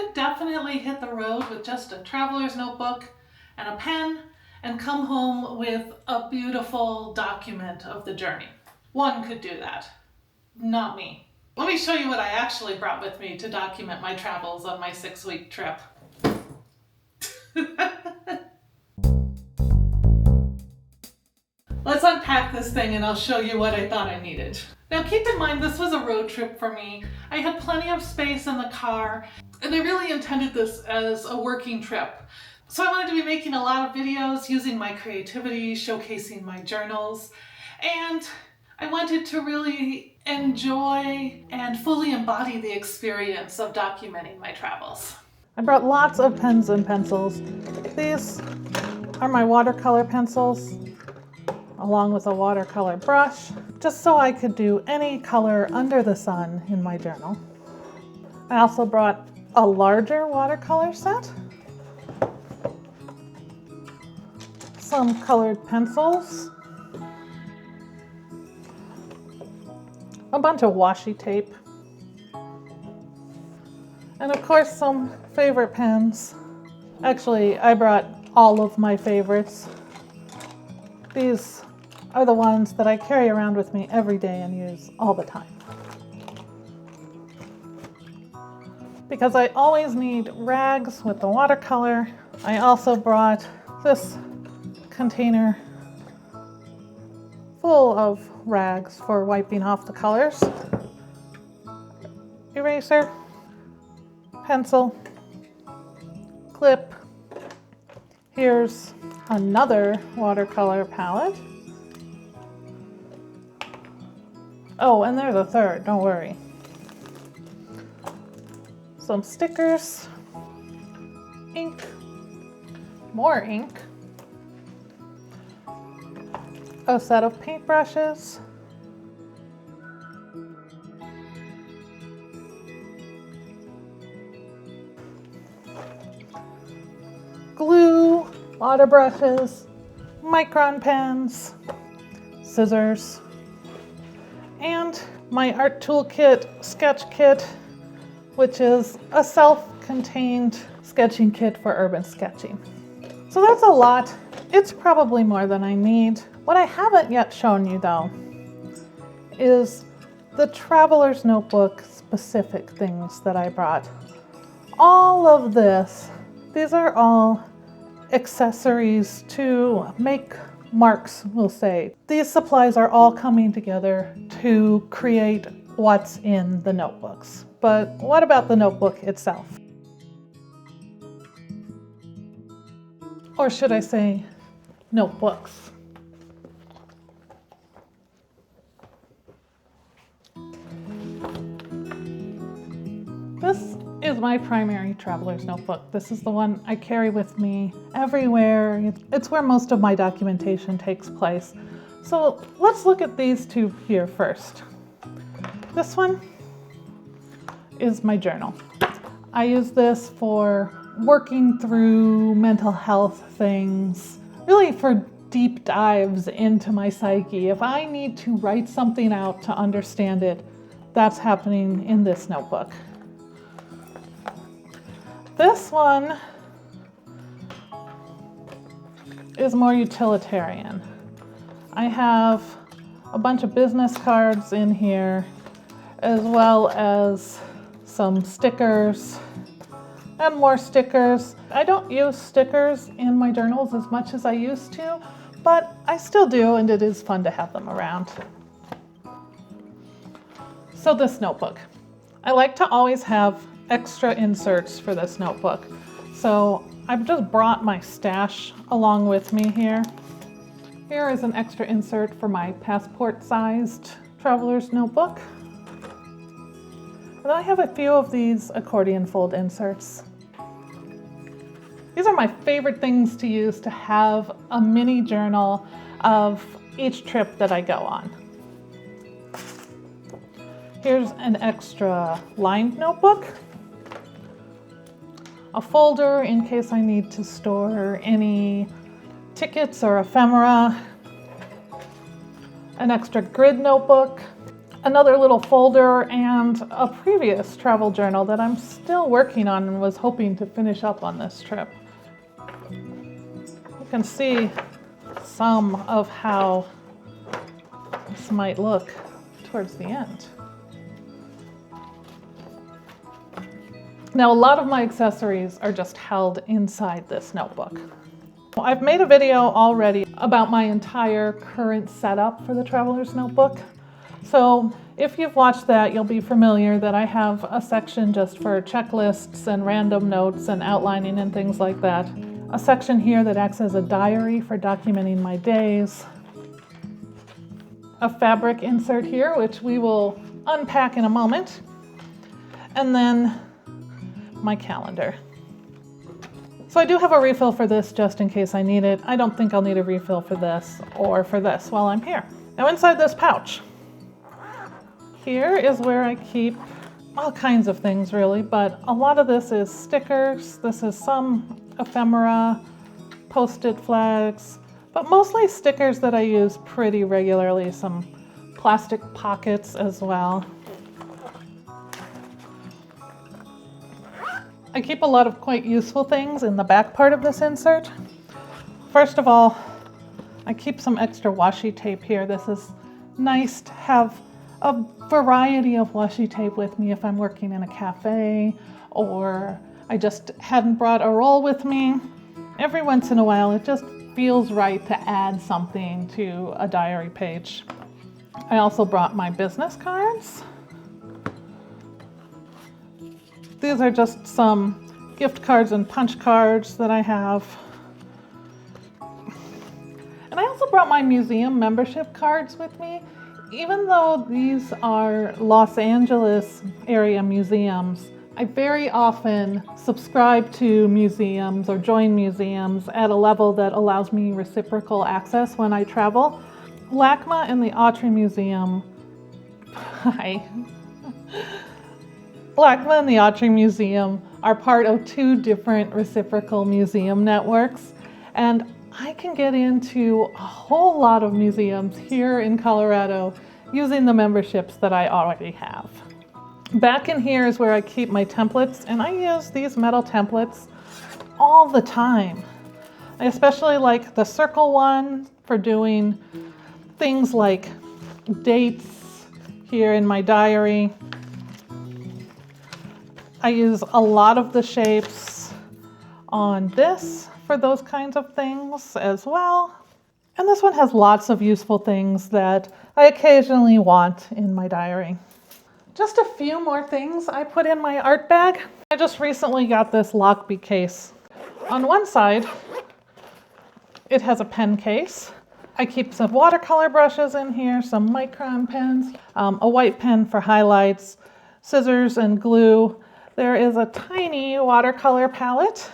could definitely hit the road with just a traveler's notebook and a pen and come home with a beautiful document of the journey. One could do that, not me. Let me show you what I actually brought with me to document my travels on my 6-week trip. Let's unpack this thing and I'll show you what I thought I needed. Now keep in mind this was a road trip for me. I had plenty of space in the car and I really intended this as a working trip. So I wanted to be making a lot of videos using my creativity, showcasing my journals, and I wanted to really enjoy and fully embody the experience of documenting my travels. I brought lots of pens and pencils. These are my watercolor pencils, along with a watercolor brush, just so I could do any color under the sun in my journal. I also brought a larger watercolor set, some colored pencils, a bunch of washi tape, and of course some favorite pens. Actually, I brought all of my favorites. These are the ones that I carry around with me every day and use all the time. Because I always need rags with the watercolor, I also brought this container full of rags for wiping off the colors. Eraser, pencil, clip. Here's another watercolor palette. Oh, and there's a third, don't worry. Some stickers, ink, more ink, a set of paintbrushes, glue, water brushes, micron pens, scissors, and my art toolkit sketch kit, which is a self-contained sketching kit for urban sketching. So that's a lot. It's probably more than I need. What I haven't yet shown you though is the traveler's notebook specific things that I brought. All of this, these are all accessories to make marks, we'll say. These supplies are all coming together to create what's in the notebooks. But what about the notebook itself? Or should I say notebooks? This is my primary traveler's notebook. This is the one I carry with me everywhere. It's where most of my documentation takes place. So let's look at these two here first. This one is my journal. I use this for working through mental health things, really for deep dives into my psyche. If I need to write something out to understand it, that's happening in this notebook. This one is more utilitarian. I have a bunch of business cards in here, as well as some stickers and more stickers. I don't use stickers in my journals as much as I used to, but I still do, and it is fun to have them around. So this notebook. I like to always have extra inserts for this notebook. So I've just brought my stash along with me here. Here is an extra insert for my passport-sized traveler's notebook. And then I have a few of these accordion fold inserts. These are my favorite things to use to have a mini journal of each trip that I go on. Here's an extra lined notebook, a folder in case I need to store any tickets or ephemera, an extra grid notebook, another little folder and a previous travel journal that I'm still working on and was hoping to finish up on this trip. You can see some of how this might look towards the end. Now, a lot of my accessories are just held inside this notebook. I've made a video already about my entire current setup for the Traveler's Notebook. So if you've watched that, you'll be familiar that I have a section just for checklists and random notes and outlining and things like that. A section here that acts as a diary for documenting my days. A fabric insert here, which we will unpack in a moment. And then my calendar. So I do have a refill for this just in case I need it. I don't think I'll need a refill for this or for this while I'm here. Now inside this pouch, here is where I keep all kinds of things really, but a lot of this is stickers. This is some ephemera, posted flags, but mostly stickers that I use pretty regularly, some plastic pockets as well. I keep a lot of quite useful things in the back part of this insert. First of all, I keep some extra washi tape here. This is nice to have a variety of washi tape with me if I'm working in a cafe or I just hadn't brought a roll with me. Every once in a while, it just feels right to add something to a diary page. I also brought my business cards. These are just some gift cards and punch cards that I have. And I also brought my museum membership cards with me. Even though these are Los Angeles area museums, I very often subscribe to museums or join museums at a level that allows me reciprocal access when I travel. LACMA and the Autry Museum, LACMA and the Autry Museum are part of two different reciprocal museum networks, and I can get into a whole lot of museums here in Colorado using the memberships that I already have. Back in here is where I keep my templates, and I use these metal templates all the time. I especially like the circle one for doing things like dates here in my diary. I use a lot of the shapes on this for those kinds of things as well. And this one has lots of useful things that I occasionally want in my diary. Just a few more things I put in my art bag. I just recently got this Lockbee case. On one side, it has a pen case. I keep some watercolor brushes in here, some micron pens, a white pen for highlights, scissors and glue. There is a tiny watercolor palette.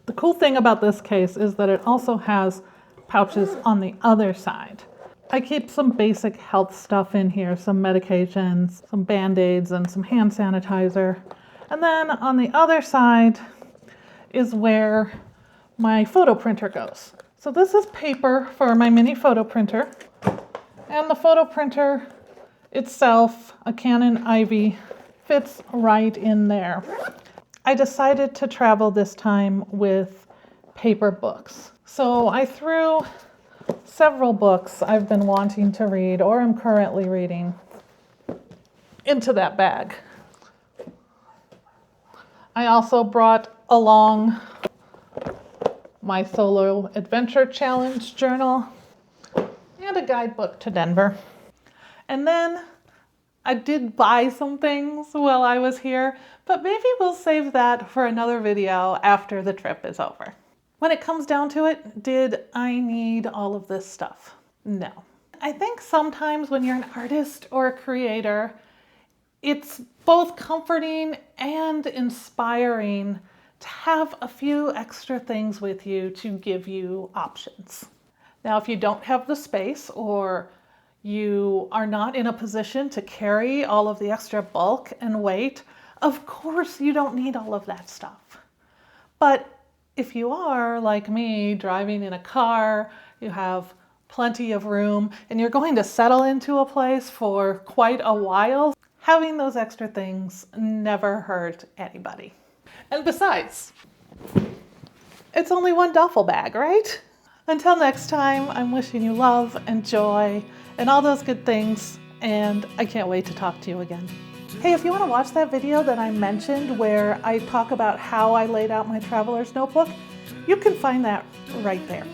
The cool thing about this case is that it also has pouches on the other side. I keep some basic health stuff in here, some medications, some Band-Aids, and some hand sanitizer. And then on the other side is where my photo printer goes. So this is paper for my mini photo printer. And the photo printer itself, a Canon Ivy, fits right in there. I decided to travel this time with paper books. So I threw several books I've been wanting to read or am currently reading into that bag. I also brought along my solo adventure challenge journal and a guidebook to Denver. And then I did buy some things while I was here, but maybe we'll save that for another video after the trip is over. When it comes down to it, did I need all of this stuff? No. I think sometimes when you're an artist or a creator, it's both comforting and inspiring to have a few extra things with you to give you options. Now, if you don't have the space or you are not in a position to carry all of the extra bulk and weight, of course you don't need all of that stuff. But if you are, like me, driving in a car, you have plenty of room, and you're going to settle into a place for quite a while, having those extra things never hurt anybody. And besides, it's only one duffel bag, right? Until next time, I'm wishing you love and joy and all those good things, and I can't wait to talk to you again. Hey, if you want to watch that video that I mentioned where I talk about how I laid out my traveler's notebook, you can find that right there.